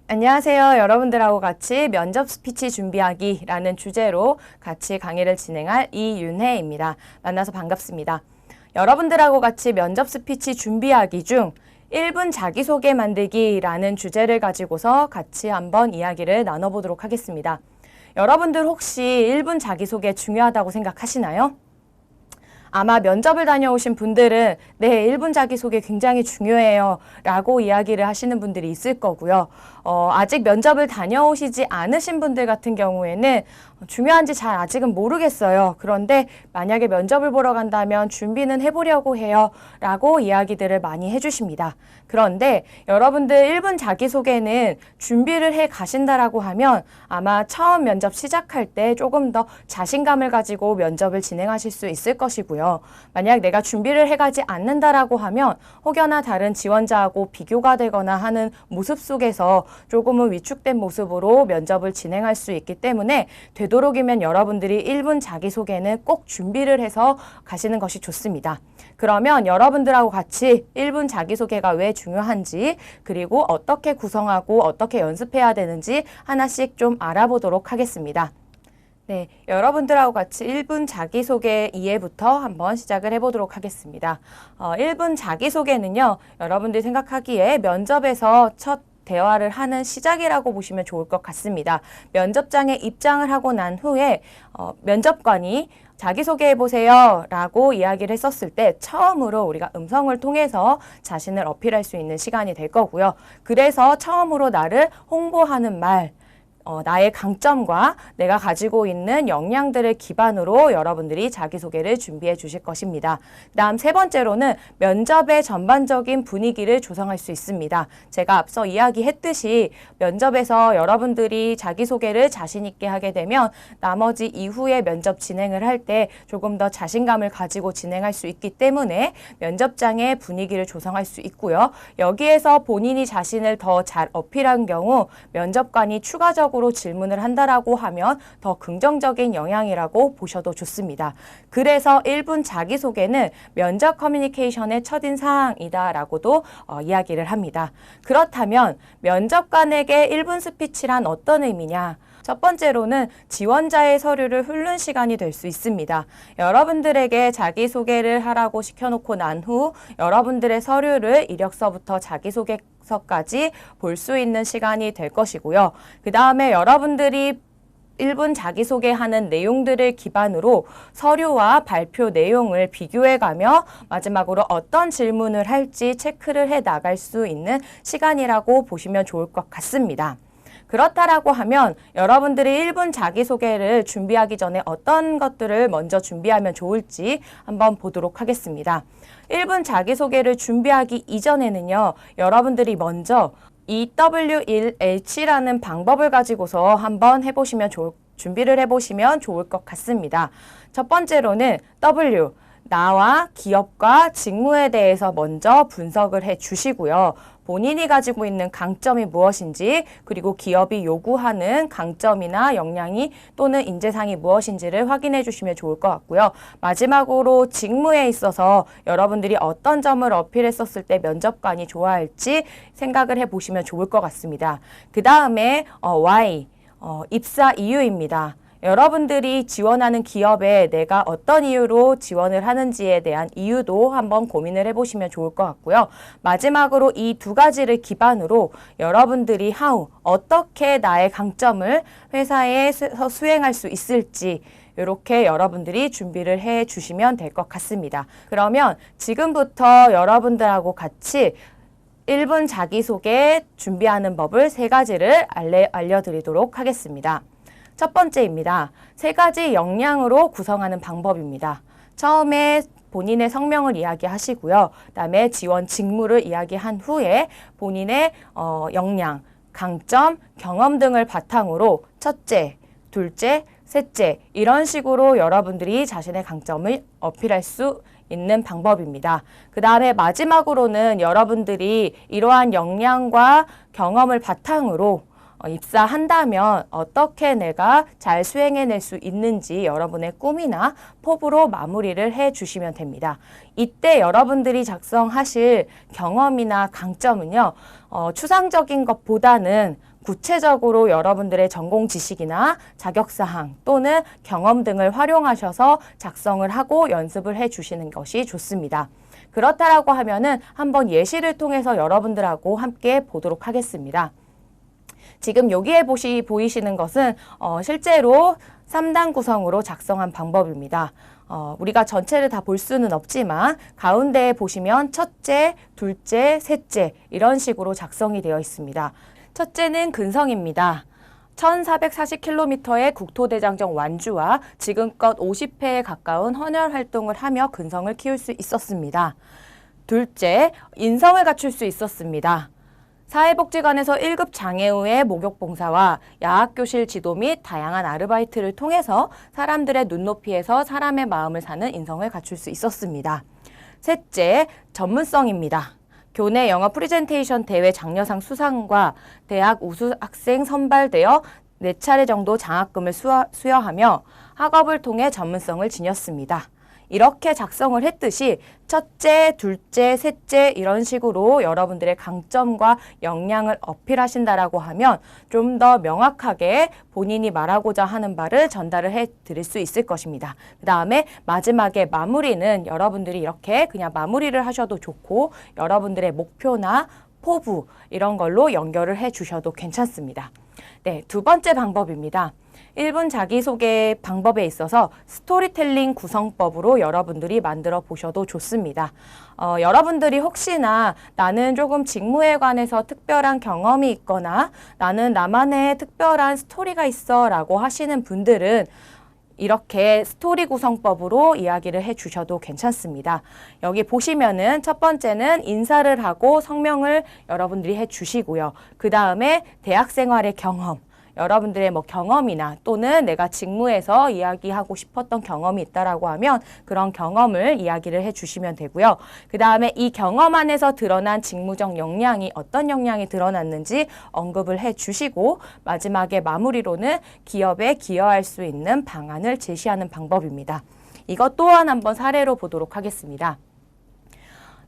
안녕하세요. 여러분들하고 같이 면접 스피치 준비하기라는 주제로 같이 강의를 진행할 이윤혜입니다. 만나서 반갑습니다. 여러분들하고 같이 면접 스피치 준비하기 중 1분 자기소개 만들기라는 주제를 가지고서 같이 한번 이야기를 나눠보도록 하겠습니다. 여러분들 혹시 1분 자기소개 중요하다고 생각하시나요? 아마 면접을 다녀오신 분들은 네, 1분 자기소개 굉장히 중요해요 라고 이야기를 하시는 분들이 있을 거고요. 아직 면접을 다녀오시지 않으신 분들 같은 경우에는 중요한지 잘 아직은 모르겠어요. 그런데 만약에 면접을 보러 간다면 준비는 해보려고 해요 라고 이야기들을 많이 해주십니다. 그런데 여러분들 1분 자기소개는 준비를 해 가신다라고 하면 아마 처음 면접 시작할 때 조금 더 자신감을 가지고 면접을 진행하실 수 있을 것이고요. 만약 내가 준비를 해가지 않는다라고 하면 혹여나 다른 지원자하고 비교가 되거나 하는 모습 속에서 조금은 위축된 모습으로 면접을 진행할 수 있기 때문에 되도록이면 여러분들이 1분 자기소개는 꼭 준비를 해서 가시는 것이 좋습니다. 그러면 여러분들하고 같이 1분 자기소개가 왜 중요한지 그리고 어떻게 구성하고 어떻게 연습해야 되는지 하나씩 좀 알아보도록 하겠습니다. 네, 여러분들하고 같이 1분 자기소개 이해부터 한번 시작을 해보도록 하겠습니다. 1분 자기소개는요, 여러분들이 생각하기에 면접에서 첫 대화를 하는 시작이라고 보시면 좋을 것 같습니다. 면접장에 입장을 하고 난 후에 면접관이 자기소개해보세요 라고 이야기를 했었을 때 처음으로 우리가 음성을 통해서 자신을 어필할 수 있는 시간이 될 거고요. 그래서 처음으로 나를 홍보하는 말, 나의 강점과 내가 가지고 있는 역량들을 기반으로 여러분들이 자기소개를 준비해 주실 것입니다. 그다음 세 번째로는 면접의 전반적인 분위기를 조성할 수 있습니다. 제가 앞서 이야기했듯이 면접에서 여러분들이 자기소개를 자신 있게 하게 되면 나머지 이후에 면접 진행을 할 때 조금 더 자신감을 가지고 진행할 수 있기 때문에 면접장의 분위기를 조성할 수 있고요. 여기에서 본인이 자신을 더 잘 어필한 경우 면접관이 추가적으로 질문을 한다라고 하면 더 긍정적인 영향이라고 보셔도 좋습니다. 그래서 1분 자기소개는 면접 커뮤니케이션의 첫인상이다라고도 이야기를 합니다. 그렇다면 면접관에게 1분 스피치란 어떤 의미냐? 첫 번째로는 지원자의 서류를 훑는 시간이 될 수 있습니다. 여러분들에게 자기소개를 하라고 시켜놓고 난 후 여러분들의 서류를 이력서부터 자기소개서까지 볼 수 있는 시간이 될 것이고요. 그 다음에 여러분들이 1분 자기소개하는 내용들을 기반으로 서류와 발표 내용을 비교해가며 마지막으로 어떤 질문을 할지 체크를 해 나갈 수 있는 시간이라고 보시면 좋을 것 같습니다. 그렇다라고 하면 여러분들이 1분 자기소개를 준비하기 전에 어떤 것들을 먼저 준비하면 좋을지 한번 보도록 하겠습니다. 1분 자기소개를 준비하기 이전에는요, 여러분들이 먼저 EW1H라는 방법을 가지고서 한번 준비를 해보시면 좋을 것 같습니다. 첫 번째로는 W, 나와 기업과 직무에 대해서 먼저 분석을 해 주시고요. 본인이 가지고 있는 강점이 무엇인지 그리고 기업이 요구하는 강점이나 역량이 또는 인재상이 무엇인지를 확인해 주시면 좋을 것 같고요. 마지막으로 직무에 있어서 여러분들이 어떤 점을 어필했었을 때 면접관이 좋아할지 생각을 해 보시면 좋을 것 같습니다. 그 다음에 Why, 입사 이유입니다. 여러분들이 지원하는 기업에 내가 어떤 이유로 지원을 하는지에 대한 이유도 한번 고민을 해보시면 좋을 것 같고요. 마지막으로 이 두 가지를 기반으로 여러분들이 어떻게 나의 강점을 회사에서 수행할 수 있을지 이렇게 여러분들이 준비를 해 주시면 될 것 같습니다. 그러면 지금부터 여러분들하고 같이 1분 자기소개 준비하는 법을 세 가지를 알려드리도록 하겠습니다. 첫 번째입니다. 세 가지 역량으로 구성하는 방법입니다. 처음에 본인의 성명을 이야기하시고요. 그다음에 지원 직무를 이야기한 후에 본인의 역량, 강점, 경험 등을 바탕으로 첫째, 둘째, 셋째 이런 식으로 여러분들이 자신의 강점을 어필할 수 있는 방법입니다. 그 다음에 마지막으로는 여러분들이 이러한 역량과 경험을 바탕으로 입사한다면 어떻게 내가 잘 수행해낼 수 있는지 여러분의 꿈이나 포부로 마무리를 해주시면 됩니다. 이때 여러분들이 작성하실 경험이나 강점은요, 추상적인 것보다는 구체적으로 여러분들의 전공 지식이나 자격사항 또는 경험 등을 활용하셔서 작성을 하고 연습을 해 주시는 것이 좋습니다. 그렇다라고 하면은 한번 예시를 통해서 여러분들하고 함께 보도록 하겠습니다. 지금 여기에 보이시는 것은 실제로 3단 구성으로 작성한 방법입니다. 우리가 전체를 다 볼 수는 없지만 가운데에 보시면 첫째, 둘째, 셋째 이런 식으로 작성이 되어 있습니다. 첫째는 근성입니다. 1440km의 국토대장정 완주와 지금껏 50회에 가까운 헌혈 활동을 하며 근성을 키울 수 있었습니다. 둘째, 인성을 갖출 수 있었습니다. 사회복지관에서 1급 장애우의 목욕봉사와 야학교실 지도 및 다양한 아르바이트를 통해서 사람들의 눈높이에서 사람의 마음을 사는 인성을 갖출 수 있었습니다. 셋째, 전문성입니다. 교내 영어 프리젠테이션 대회 장려상 수상과 대학 우수 학생 선발되어 4차례 정도 장학금을 수여하며 학업을 통해 전문성을 지녔습니다. 이렇게 작성을 했듯이 첫째, 둘째, 셋째 이런 식으로 여러분들의 강점과 역량을 어필하신다라고 하면 좀 더 명확하게 본인이 말하고자 하는 바를 전달을 해 드릴 수 있을 것입니다. 그 다음에 마지막에 마무리는 여러분들이 이렇게 그냥 마무리를 하셔도 좋고 여러분들의 목표나 포부 이런 걸로 연결을 해 주셔도 괜찮습니다. 네, 두 번째 방법입니다. 1분 자기소개 방법에 있어서 스토리텔링 구성법으로 여러분들이 만들어 보셔도 좋습니다. 여러분들이 혹시나 나는 조금 직무에 관해서 특별한 경험이 있거나 나는 나만의 특별한 스토리가 있어 라고 하시는 분들은 이렇게 스토리 구성법으로 이야기를 해 주셔도 괜찮습니다. 여기 보시면은 첫 번째는 인사를 하고 성명을 여러분들이 해 주시고요. 그 다음에 대학 생활의 경험, 여러분들의 경험이나 또는 내가 직무에서 이야기하고 싶었던 경험이 있다라고 하면 그런 경험을 이야기를 해 주시면 되고요. 그 다음에 이 경험 안에서 드러난 직무적 역량이 어떤 역량이 드러났는지 언급을 해 주시고 마지막에 마무리로는 기업에 기여할 수 있는 방안을 제시하는 방법입니다. 이것 또한 한번 사례로 보도록 하겠습니다.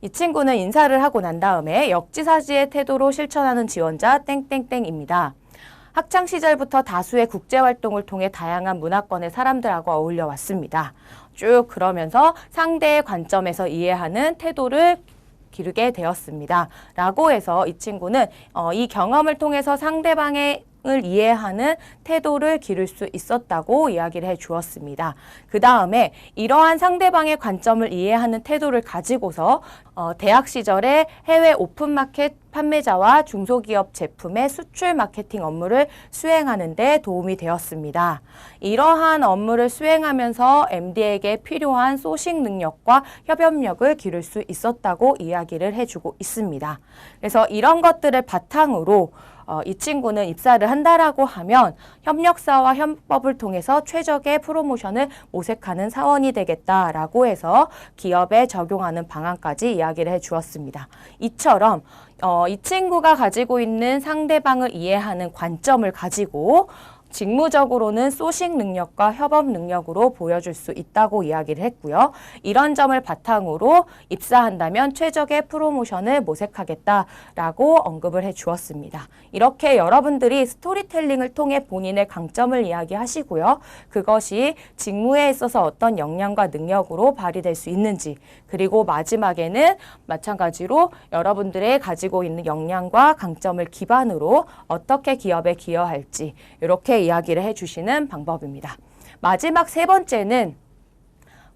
이 친구는 인사를 하고 난 다음에 역지사지의 태도로 실천하는 지원자 땡땡땡입니다. 학창시절부터 다수의 국제활동을 통해 다양한 문화권의 사람들하고 어울려 왔습니다. 쭉 그러면서 상대의 관점에서 이해하는 태도를 기르게 되었습니다. 라고 해서 이 친구는 이 경험을 통해서 상대방의 을 이해하는 태도를 기를 수 있었다고 이야기를 해 주었습니다. 그 다음에 이러한 상대방의 관점을 이해하는 태도를 가지고서 대학 시절에 해외 오픈마켓 판매자와 중소기업 제품의 수출 마케팅 업무를 수행하는 데 도움이 되었습니다. 이러한 업무를 수행하면서 MD에게 필요한 소싱 능력과 협업력을 기를 수 있었다고 이야기를 해주고 있습니다. 그래서 이런 것들을 바탕으로 이 친구는 입사를 한다라고 하면 협력사와 협업을 통해서 최적의 프로모션을 모색하는 사원이 되겠다라고 해서 기업에 적용하는 방안까지 이야기를 해 주었습니다. 이처럼 이 친구가 가지고 있는 상대방을 이해하는 관점을 가지고 직무적으로는 소싱 능력과 협업 능력으로 보여줄 수 있다고 이야기를 했고요. 이런 점을 바탕으로 입사한다면 최적의 프로모션을 모색하겠다라고 언급을 해 주었습니다. 이렇게 여러분들이 스토리텔링을 통해 본인의 강점을 이야기하시고요. 그것이 직무에 있어서 어떤 역량과 능력으로 발휘될 수 있는지, 그리고 마지막에는 마찬가지로 여러분들의 가지고 있는 역량과 강점을 기반으로 어떻게 기업에 기여할지 이렇게 이야기를 해주시는 방법입니다. 마지막 세 번째는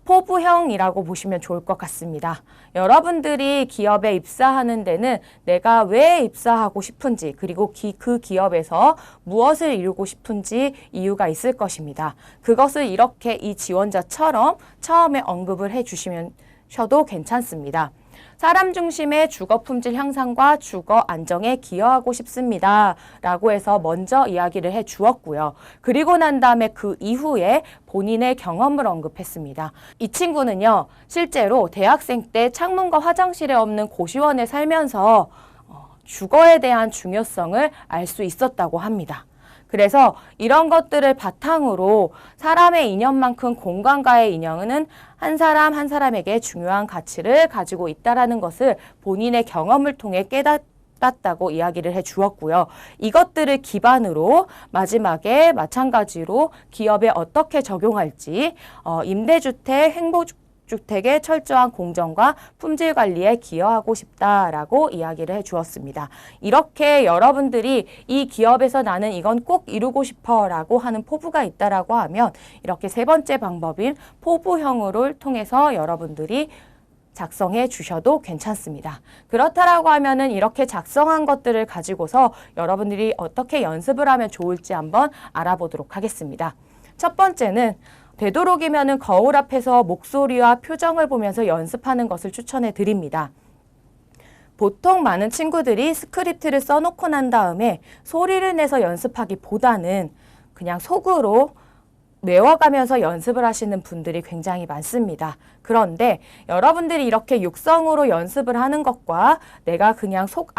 포부형이라고 보시면 좋을 것 같습니다. 여러분들이 기업에 입사하는 데는 내가 왜 입사하고 싶은지 그리고 그 기업에서 무엇을 이루고 싶은지 이유가 있을 것입니다. 그것을 이렇게 이 지원자처럼 처음에 언급을 해주시셔도 괜찮습니다. 사람 중심의 주거 품질 향상과 주거 안정에 기여하고 싶습니다. 라고 해서 먼저 이야기를 해 주었고요. 그리고 난 다음에 그 이후에 본인의 경험을 언급했습니다. 이 친구는요, 실제로 대학생 때 창문과 화장실에 없는 고시원에 살면서 주거에 대한 중요성을 알 수 있었다고 합니다. 그래서 이런 것들을 바탕으로 사람의 인연만큼 공간과의 인연은 한 사람 한 사람에게 중요한 가치를 가지고 있다는 것을 본인의 경험을 통해 깨닫 땄다고 이야기를 해 주었고요. 이것들을 기반으로 마지막에 마찬가지로 기업에 어떻게 적용할지 임대주택, 행복주택의 철저한 공정과 품질 관리에 기여하고 싶다라고 이야기를 해 주었습니다. 이렇게 여러분들이 이 기업에서 나는 이건 꼭 이루고 싶어라고 하는 포부가 있다라고 하면 이렇게 세 번째 방법인 포부형을 통해서 여러분들이 작성해 주셔도 괜찮습니다. 그렇다라고 하면은 이렇게 작성한 것들을 가지고서 여러분들이 어떻게 연습을 하면 좋을지 한번 알아보도록 하겠습니다. 첫 번째는 되도록이면은 거울 앞에서 목소리와 표정을 보면서 연습하는 것을 추천해 드립니다. 보통 많은 친구들이 스크립트를 써놓고 난 다음에 소리를 내서 연습하기보다는 그냥 속으로 외워가면서 연습을 하시는 분들이 굉장히 많습니다. 그런데 여러분들이 이렇게 육성으로 연습을 하는 것과 내가 그냥 속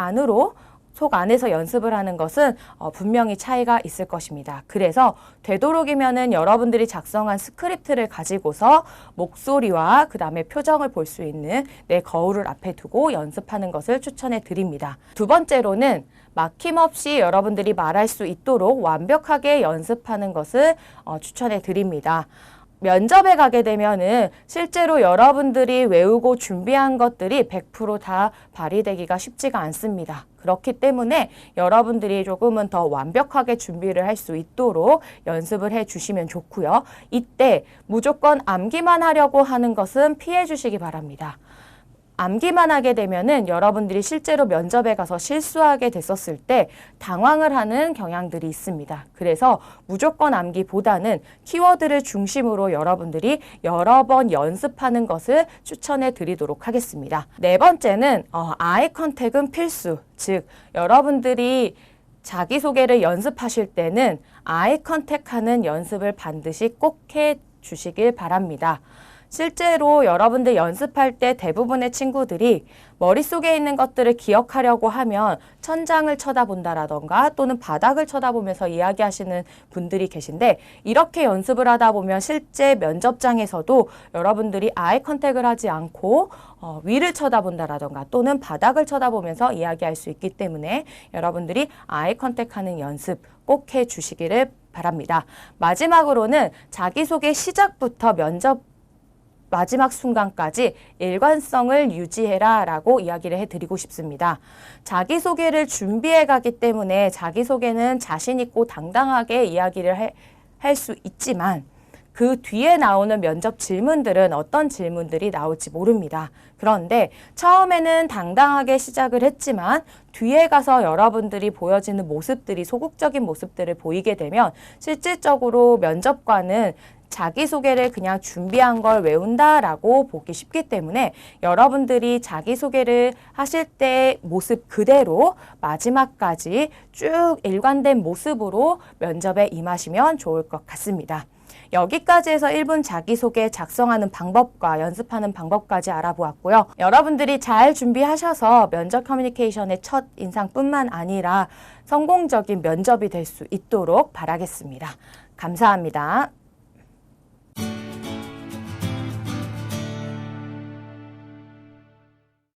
안에서 연습을 하는 것은 분명히 차이가 있을 것입니다. 그래서 되도록이면은 여러분들이 작성한 스크립트를 가지고서 목소리와 그 다음에 표정을 볼 수 있는 내 거울을 앞에 두고 연습하는 것을 추천해 드립니다. 두 번째로는 막힘없이 여러분들이 말할 수 있도록 완벽하게 연습하는 것을 추천해 드립니다. 면접에 가게 되면은 실제로 여러분들이 외우고 준비한 것들이 100% 다 발휘되기가 쉽지가 않습니다. 그렇기 때문에 여러분들이 조금은 더 완벽하게 준비를 할 수 있도록 연습을 해 주시면 좋고요. 이때 무조건 암기만 하려고 하는 것은 피해 주시기 바랍니다. 암기만 하게 되면은 여러분들이 실제로 면접에 가서 실수하게 됐었을 때 당황을 하는 경향들이 있습니다. 그래서 무조건 암기보다는 키워드를 중심으로 여러분들이 여러 번 연습하는 것을 추천해 드리도록 하겠습니다. 네 번째는 아이 컨택은 필수. 즉 여러분들이 자기소개를 연습하실 때는 아이 컨택하는 연습을 반드시 꼭 해 주시길 바랍니다. 실제로 여러분들 연습할 때 대부분의 친구들이 머릿속에 있는 것들을 기억하려고 하면 천장을 쳐다본다라던가 또는 바닥을 쳐다보면서 이야기하시는 분들이 계신데 이렇게 연습을 하다 보면 실제 면접장에서도 여러분들이 아이 컨택을 하지 않고 위를 쳐다본다라던가 또는 바닥을 쳐다보면서 이야기할 수 있기 때문에 여러분들이 아이 컨택하는 연습 꼭 해 주시기를 바랍니다. 마지막으로는 자기소개 시작부터 면접 마지막 순간까지 일관성을 유지해라 라고 이야기를 해드리고 싶습니다. 자기소개를 준비해 가기 때문에 자기소개는 자신 있고 당당하게 이야기를 할 수 있지만 그 뒤에 나오는 면접 질문들은 어떤 질문들이 나올지 모릅니다. 그런데 처음에는 당당하게 시작을 했지만 뒤에 가서 여러분들이 보여지는 모습들이 소극적인 모습들을 보이게 되면 실질적으로 면접관은 자기소개를 그냥 준비한 걸 외운다라고 보기 쉽기 때문에 여러분들이 자기소개를 하실 때 모습 그대로 마지막까지 쭉 일관된 모습으로 면접에 임하시면 좋을 것 같습니다. 여기까지 해서 1분 자기소개 작성하는 방법과 연습하는 방법까지 알아보았고요. 여러분들이 잘 준비하셔서 면접 커뮤니케이션의 첫 인상뿐만 아니라 성공적인 면접이 될 수 있도록 바라겠습니다. 감사합니다.